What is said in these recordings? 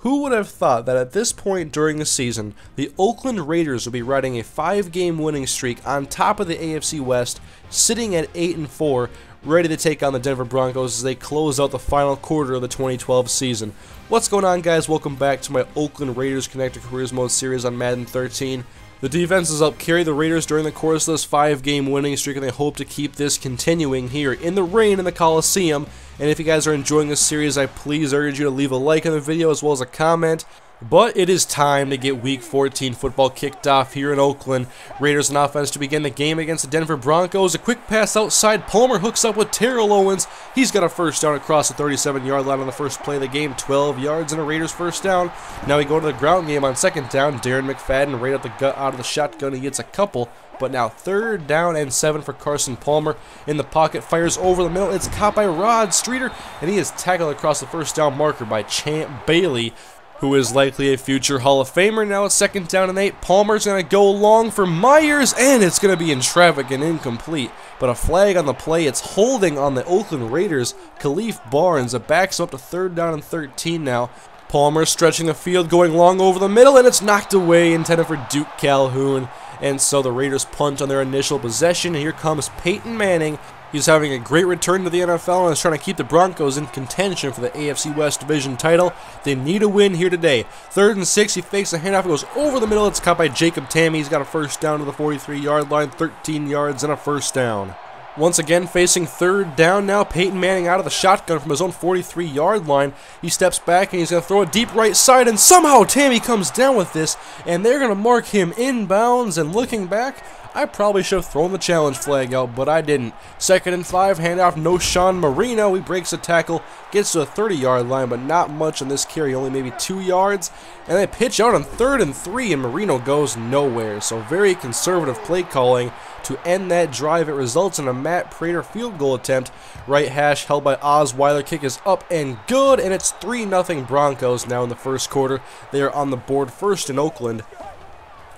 Who would have thought that at this point during the season, the Oakland Raiders would be riding a 5-game winning streak on top of the AFC West, sitting at 8-4, ready to take on the Denver Broncos as they close out the final quarter of the 2012 season. What's going on, guys? Welcome back to my Oakland Raiders Connected Careers Mode series on Madden 13. The defense has helped carry the Raiders during the course of this 5-game winning streak, and they hope to keep this continuing here in the rain in the Coliseum. And if you guys are enjoying this series, I please urge you to leave a like on the video as well as a comment. But it is time to get Week 14 football kicked off here in Oakland. Raiders on offense to begin the game against the Denver Broncos. A quick pass outside. Palmer hooks up with Terrell Owens. He's got a first down across the 37-yard line on the first play of the game. 12 yards and a Raiders first down. Now we go to the ground game on second down. Darren McFadden right up the gut out of the shotgun. He gets a couple. But now 3rd down and 7 for Carson Palmer. In the pocket, fires over the middle. It's caught by Rod Streeter, and he is tackled across the first down marker by Champ Bailey, who is likely a future Hall of Famer. Now it's 2nd down and 8. Palmer's going to go long for Myers, and it's going to be in traffic and incomplete. But a flag on the play. It's holding on the Oakland Raiders. Khalif Barnes. It backs up to 3rd down and 13 now. Palmer stretching the field, going long over the middle, and it's knocked away, intended for Duke Calhoun. And so the Raiders punt on their initial possession. Here comes Peyton Manning. He's having a great return to the NFL and is trying to keep the Broncos in contention for the AFC West Division title. They need a win here today. 3rd and 6, he fakes a handoff, goes over the middle. It's caught by Jacob Tamme. He's got a first down to the 43-yard line, 13 yards and a first down. Once again, facing 3rd down now, Peyton Manning out of the shotgun from his own 43-yard line. He steps back and he's going to throw it deep right side, and somehow Tamme comes down with this, and they're going to mark him inbounds. And looking back, I probably should have thrown the challenge flag out, but I didn't. 2nd and 5, handoff, no Sean Marino. He breaks a tackle, gets to the 30-yard line, but not much on this carry, only maybe 2 yards. And they pitch out on 3rd and 3, and Marino goes nowhere. So very conservative play calling to end that drive. It results in a Matt Prater field goal attempt. Right hash held by Osweiler. Kick is up and good, and it's 3-0 Broncos now in the first quarter. They are on the board first in Oakland.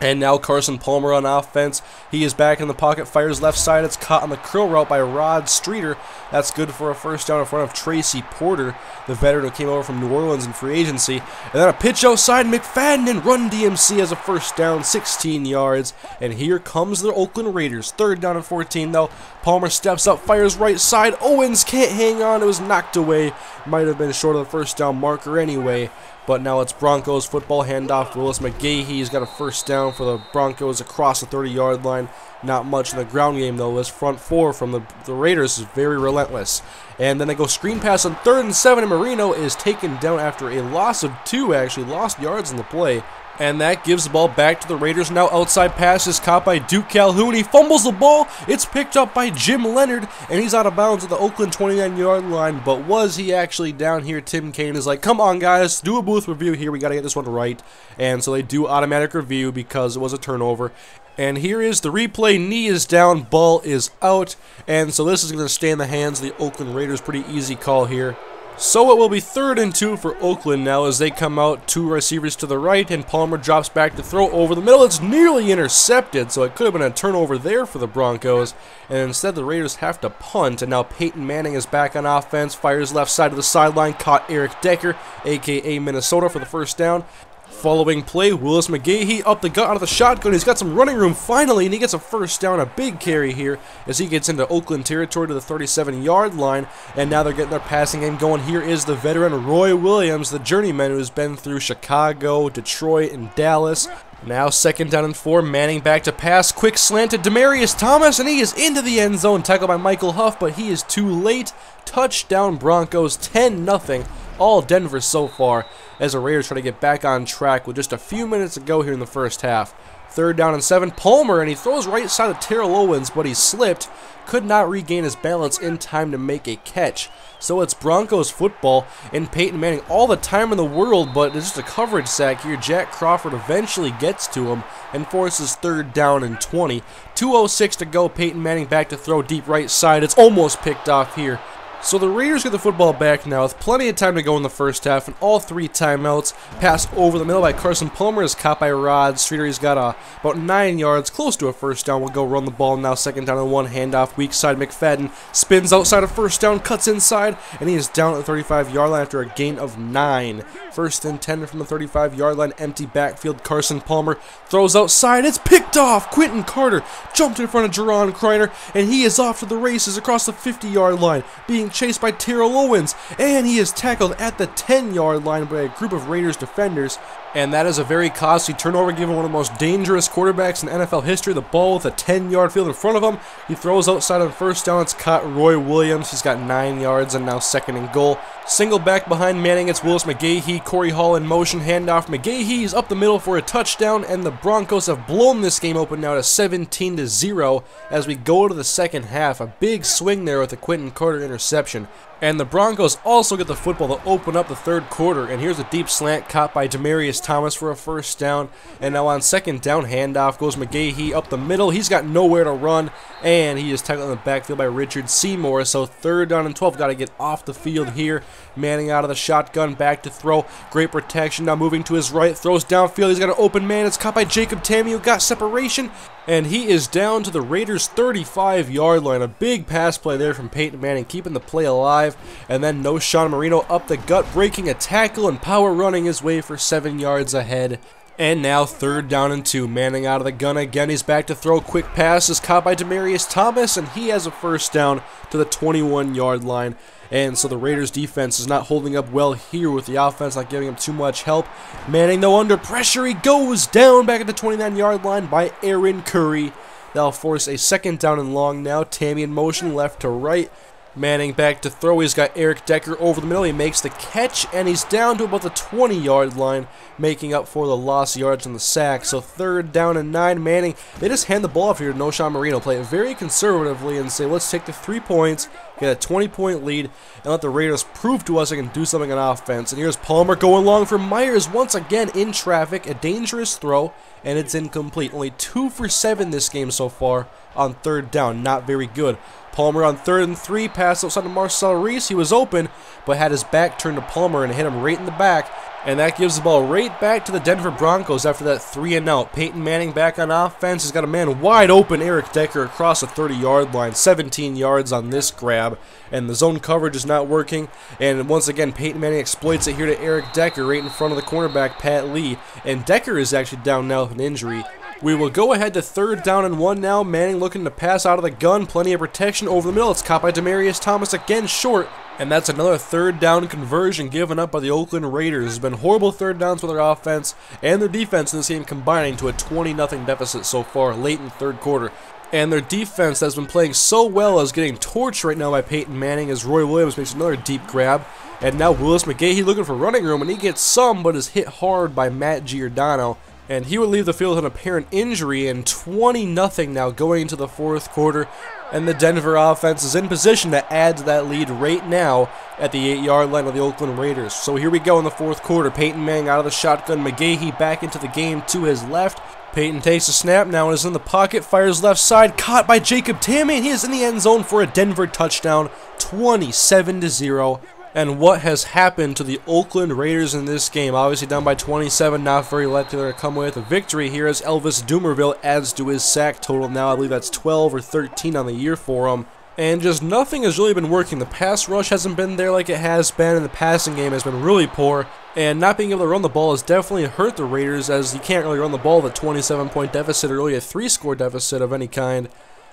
And now Carson Palmer on offense. He is back in the pocket, fires left side. It's caught on the curl route by Rod Streeter. That's good for a first down in front of Tracy Porter, the veteran who came over from New Orleans in free agency. And then a pitch outside, McFadden and Run DMC has a first down, 16 yards. And here comes the Oakland Raiders. 3rd down and 14 though. Palmer steps up, fires right side. Owens can't hang on. It was knocked away. Might have been short of the first down marker anyway. But now it's Broncos football, handoff. Willis McGahee, he's got a first down for the Broncos across the 30-yard line. Not much in the ground game, though. This front four from the Raiders is very relentless. And then they go screen pass on 3rd and 7, and Marino is taken down after a loss of 2, actually. Lost yards in the play. And that gives the ball back to the Raiders. Now outside pass is caught by Duke Calhoun. He fumbles the ball. It's picked up by Jim Leonard, and he's out of bounds at the Oakland 29-yard line. But was he actually down here? Tim Kaine is like, come on, guys, do a booth review here. We got to get this one right. And so they do automatic review because it was a turnover. And here is the replay. Knee is down, ball is out. And so this is going to stay in the hands of the Oakland Raiders. Pretty easy call here. So it will be 3rd and 2 for Oakland now as they come out, 2 receivers to the right, and Palmer drops back to throw over the middle. It's nearly intercepted, so it could have been a turnover there for the Broncos. And instead the Raiders have to punt, and now Peyton Manning is back on offense, fires left side of the sideline, caught Eric Decker, a.k.a. Minnesota, for the first down. Following play, Willis McGahee up the gut out of the shotgun. He's got some running room finally, and he gets a first down, a big carry here as he gets into Oakland territory to the 37-yard line. And now they're getting their passing game going. Here is the veteran Roy Williams, the journeyman who has been through Chicago, Detroit, and Dallas. Now 2nd down and 4, Manning back to pass, quick slant to Demaryius Thomas, and he is into the end zone, tackled by Michael Huff, but he is too late. Touchdown Broncos, 10-0. All Denver so far, as the Raiders try to get back on track with just a few minutes to go here in the first half. 3rd down and 7, Palmer, and he throws right side of Terrell Owens, but he slipped, could not regain his balance in time to make a catch. So it's Broncos football, and Peyton Manning all the time in the world, but it's just a coverage sack here. Jack Crawford eventually gets to him and forces 3rd down and 20. 2:06 to go, Peyton Manning back to throw deep right side. It's almost picked off here. So the Raiders get the football back now with plenty of time to go in the first half, and all 3 timeouts. Pass over the middle by Carson Palmer is caught by Rod Streeter. He's got about 9 yards, close to a first down. We'll go run the ball now. 2nd down and 1, handoff, weak side. McFadden spins outside of first down, cuts inside, and he is down at the 35-yard line after a gain of 9. 1st and 10 from the 35-yard line, empty backfield. Carson Palmer throws outside. It's picked off. Quentin Carter jumped in front of Jerron Kreiner, and he is off to the races across the 50-yard line, being chased by Terrell Owens, and he is tackled at the 10-yard line by a group of Raiders defenders. And that is a very costly turnover, given one of the most dangerous quarterbacks in NFL history. The ball with a 10-yard field in front of him. He throws outside on first down. It's caught Roy Williams. He's got 9 yards and now 2nd and goal. Single back behind Manning. It's Willis McGahee. Corey Hall in motion. Handoff. McGahee is up the middle for a touchdown, and the Broncos have blown this game open now to 17-0 as we go to the second half. A big swing there with the Quentin Carter interception. And the Broncos also get the football to open up the 3rd quarter. And here's a deep slant caught by Demaryius Thomas for a first down. And now on 2nd down, handoff goes McGahee up the middle. He's got nowhere to run, and he is tackled in the backfield by Richard Seymour. So 3rd down and 12. Got to get off the field here. Manning out of the shotgun, back to throw. Great protection. Now moving to his right. Throws downfield. He's got an open man. It's caught by Jacob Tamme, who got separation. And he is down to the Raiders' 35-yard line. A big pass play there from Peyton Manning, keeping the play alive. And then no Sean Marino up the gut, breaking a tackle and power running his way for 7 yards ahead. And now 3rd down and 2. Manning out of the gun again. He's back to throw. Quick pass is caught by Demaryius Thomas, and he has a first down to the 21-yard line. And so the Raiders defense is not holding up well here, with the offense not giving him too much help. Manning, though, under pressure. He goes down back at the 29-yard line by Aaron Curry. That'll force a 2nd down and long now. Tamme in motion, left to right. Manning back to throw. He's got Eric Decker over the middle. He makes the catch, and he's down to about the 20-yard line, making up for the lost yards and the sack. So 3rd down and 9. Manning, they just hand the ball off here to No Sean Marino. Play it very conservatively and say, let's take the 3 points, get a 20-point lead, and let the Raiders prove to us they can do something on offense. And here's Palmer going long for Myers once again in traffic. A dangerous throw, and it's incomplete. Only 2 for 7 this game so far on 3rd down. Not very good. Palmer on 3rd and 3, pass outside to Marcel Reese. He was open, but had his back turned to Palmer and hit him right in the back. And that gives the ball right back to the Denver Broncos after that 3-and-out. Peyton Manning back on offense. He's got a man wide open, Eric Decker, across the 30-yard line. 17 yards on this grab. And the zone coverage is not working. And once again, Peyton Manning exploits it here to Eric Decker right in front of the cornerback, Pat Lee. And Decker is actually down now with an injury. We will go ahead to 3rd down and 1 now. Manning looking to pass out of the gun. Plenty of protection over the middle. It's caught by Demaryius Thomas again, short. And that's another 3rd down conversion given up by the Oakland Raiders. It's been horrible 3rd downs for their offense and their defense in this game, combining to a 20-0 deficit so far late in the 3rd quarter. And their defense that's been playing so well is getting torched right now by Peyton Manning as Roy Williams makes another deep grab. And now Willis McGahee looking for running room, and he gets some, but is hit hard by Matt Giordano. And he would leave the field with an apparent injury, and 20-0 now going into the 4th quarter. And the Denver offense is in position to add to that lead right now at the 8-yard line of the Oakland Raiders. So here we go in the 4th quarter. Peyton Manning out of the shotgun. McGahee back into the game to his left. Peyton takes a snap now and is in the pocket. Fires left side. Caught by Jacob Tamme, and he is in the end zone for a Denver touchdown. 27-0. And what has happened to the Oakland Raiders in this game? Obviously down by 27, not very likely to come away with a victory here as Elvis Dumerville adds to his sack total now. I believe that's 12 or 13 on the year for him. And just nothing has really been working. The pass rush hasn't been there like it has been, and the passing game has been really poor. And not being able to run the ball has definitely hurt the Raiders, as you can't really run the ball with a 27-point deficit or really a 3-score deficit of any kind.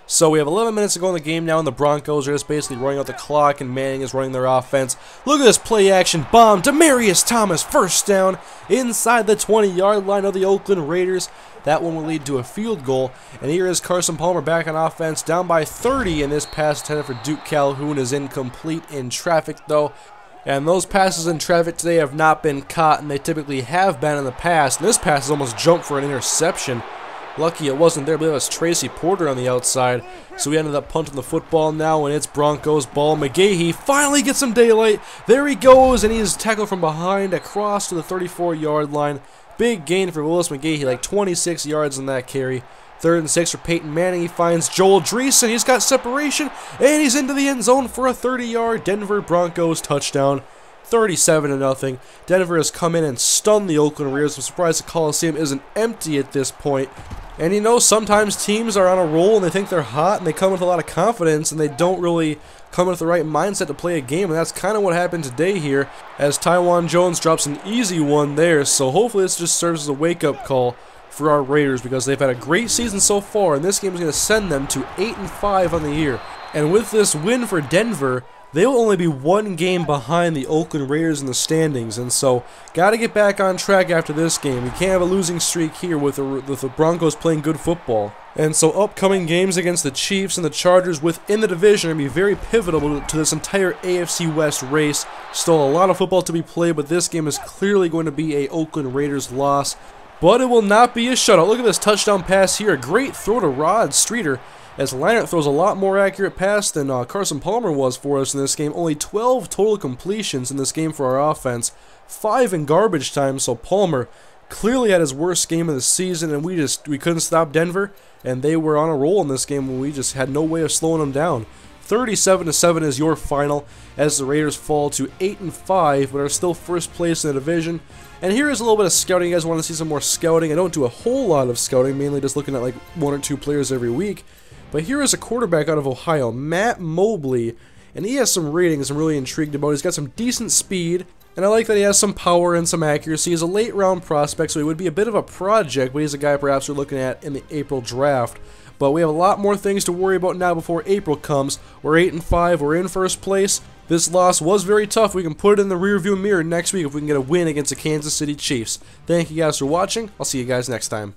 So we have 11 minutes to go in the game now, and the Broncos are just basically running out the clock, and Manning is running their offense. Look at this play action bomb. Demaryius Thomas, first down inside the 20-yard line of the Oakland Raiders. That one will lead to a field goal. And here is Carson Palmer back on offense, down by 30, and this pass intended for Duke Calhoun is incomplete in traffic, though. And those passes in traffic today have not been caught, and they typically have been in the past. And this pass has almost jumped for an interception. Lucky it wasn't there. I believe it was Tracy Porter on the outside. So we ended up punting the football now, and it's Broncos ball. McGahee finally gets some daylight. There he goes, and he is tackled from behind across to the 34-yard line. Big gain for Willis McGahee, like 26 yards on that carry. 3rd and 6 for Peyton Manning. He finds Joel Dreesen. He's got separation, and he's into the end zone for a 30-yard Denver Broncos touchdown. 37-0. Denver has come in and stunned the Oakland Raiders. I'm surprised the Coliseum isn't empty at this point. And you know, sometimes teams are on a roll and they think they're hot and they come with a lot of confidence and they don't really come with the right mindset to play a game, and that's kind of what happened today here as Taiwan Jones drops an easy one there. So hopefully this just serves as a wake-up call for our Raiders, because they've had a great season so far and this game is going to send them to 8-5 on the year. And with this win for Denver, they will only be 1 game behind the Oakland Raiders in the standings, and so got to get back on track after this game. We can't have a losing streak here with the Broncos playing good football. And so upcoming games against the Chiefs and the Chargers within the division are going to be very pivotal to this entire AFC West race. Still a lot of football to be played, but this game is clearly going to be a Oakland Raiders loss. But it will not be a shutout. Look at this touchdown pass here. A great throw to Rod Streeter, as Leinart throws a lot more accurate pass than Carson Palmer was for us in this game. Only 12 total completions in this game for our offense, 5 in garbage time, so Palmer clearly had his worst game of the season, and we couldn't stop Denver, and they were on a roll in this game when we just had no way of slowing them down. 37-7 is your final, as the Raiders fall to 8-5, but are still first place in the division. And here is a little bit of scouting. You guys want to see some more scouting? I don't do a whole lot of scouting, mainly just looking at like 1 or 2 players every week. But here is a quarterback out of Ohio, Matt Mobley, and he has some ratings I'm really intrigued about. He's got some decent speed, and I like that he has some power and some accuracy. He's a late round prospect, so he would be a bit of a project, but he's a guy perhaps we're looking at in the April draft. But we have a lot more things to worry about now before April comes. We're 8-5, we're in first place. This loss was very tough. We can put it in the rearview mirror next week if we can get a win against the Kansas City Chiefs. Thank you guys for watching. I'll see you guys next time.